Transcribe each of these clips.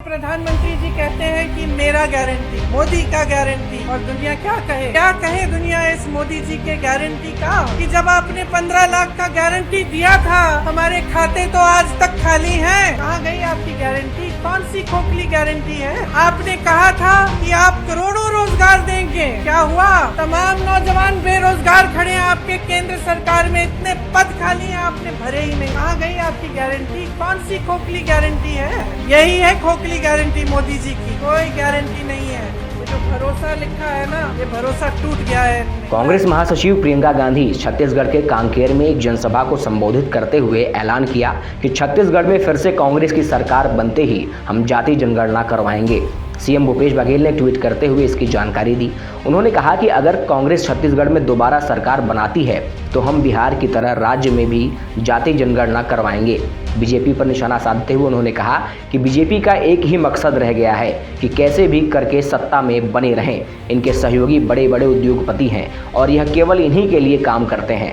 प्रधानमंत्री जी कहते हैं कि मेरा गारंटी, मोदी का गारंटी, और दुनिया क्या कहे दुनिया इस मोदी जी के गारंटी का, कि जब आपने 15 लाख का गारंटी दिया था, हमारे खाते तो आज तक खाली हैं। कहाँ गई आपकी गारंटी? कौन सी खोखली गारंटी है? आपने कहा था कि आप करोड़ों रोजगार देंगे, क्या हुआ? तमाम नौजवान बेरोजगार खड़े हैं आपके केंद्र सरकार में, इतने पद खाली हैं, आपने भरे ही नहीं। कहाँ गई आपकी गारंटी? कौन सी खोखली गारंटी है? यही है खोखली गारंटी मोदी जी की, कोई गारंटी नहीं है। ये जो भरोसा लिखा है ना, ये भरोसा टूट गया है। कांग्रेस महासचिव प्रियंका गांधी छत्तीसगढ़ के कांकेर में एक जनसभा को संबोधित करते हुए ऐलान किया कि छत्तीसगढ़ में फिर से कांग्रेस की सरकार बनते ही हम जाति जनगणना करवाएंगे। सीएम भूपेश बघेल ने ट्वीट करते हुए इसकी जानकारी दी। उन्होंने कहा कि अगर कांग्रेस छत्तीसगढ़ में दोबारा सरकार बनाती है तो हम बिहार की तरह राज्य में भी जाति जनगणना करवाएंगे। बीजेपी पर निशाना साधते हुए उन्होंने कहा कि बीजेपी का एक ही मकसद रह गया है कि कैसे भी करके सत्ता में बने रहें। इनके सहयोगी बड़े बड़े उद्योगपति हैं और यह केवल इन्हीं के लिए काम करते हैं।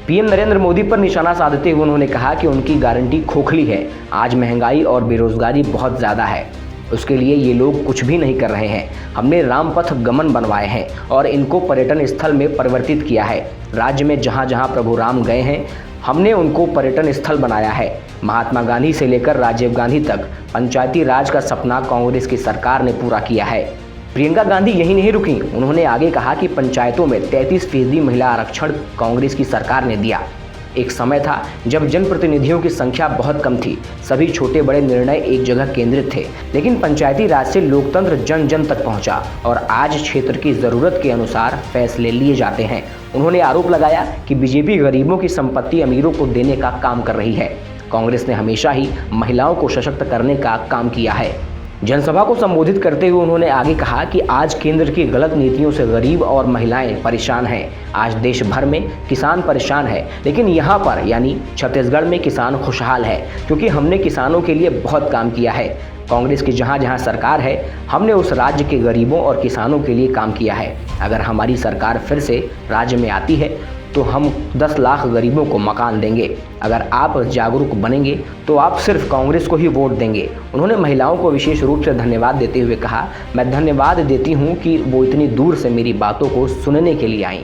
पीएम नरेंद्र मोदी पर निशाना साधते हुए उन्होंने कहा कि उनकी गारंटी खोखली है। आज महंगाई और बेरोजगारी बहुत ज़्यादा है, उसके लिए ये लोग कुछ भी नहीं कर रहे हैं। हमने रामपथ गमन बनवाए हैं और इनको पर्यटन स्थल में परिवर्तित किया है। राज्य में जहाँ जहाँ प्रभु राम गए हैं, हमने उनको पर्यटन स्थल बनाया है। महात्मा गांधी से लेकर राजीव गांधी तक पंचायती राज का सपना कांग्रेस की सरकार ने पूरा किया है। प्रियंका गांधी यही नहीं रुकी, उन्होंने आगे कहा कि पंचायतों में 33% महिला आरक्षण कांग्रेस की सरकार ने दिया। एक समय था जब जनप्रतिनिधियों की संख्या बहुत कम थी, सभी छोटे बड़े निर्णय एक जगह केंद्रित थे, लेकिन पंचायती राज से लोकतंत्र जन जन तक पहुंचा और आज क्षेत्र की ज़रूरत के अनुसार फैसले लिए जाते हैं। उन्होंने आरोप लगाया कि बीजेपी गरीबों की संपत्ति अमीरों को देने का काम कर रही है। कांग्रेस ने हमेशा ही महिलाओं को सशक्त करने का काम किया है। जनसभा को संबोधित करते हुए उन्होंने आगे कहा कि आज केंद्र की गलत नीतियों से गरीब और महिलाएं परेशान हैं। आज देश भर में किसान परेशान है, लेकिन यहाँ पर यानी छत्तीसगढ़ में किसान खुशहाल है, क्योंकि हमने किसानों के लिए बहुत काम किया है। कांग्रेस की जहाँ जहाँ सरकार है, हमने उस राज्य के गरीबों और किसानों के लिए काम किया है। अगर हमारी सरकार फिर से राज्य में आती है तो हम 10 लाख गरीबों को मकान देंगे। अगर आप जागरूक बनेंगे तो आप सिर्फ कांग्रेस को ही वोट देंगे। उन्होंने महिलाओं को विशेष रूप से धन्यवाद देते हुए कहा, मैं धन्यवाद देती हूं कि वो इतनी दूर से मेरी बातों को सुनने के लिए आईं।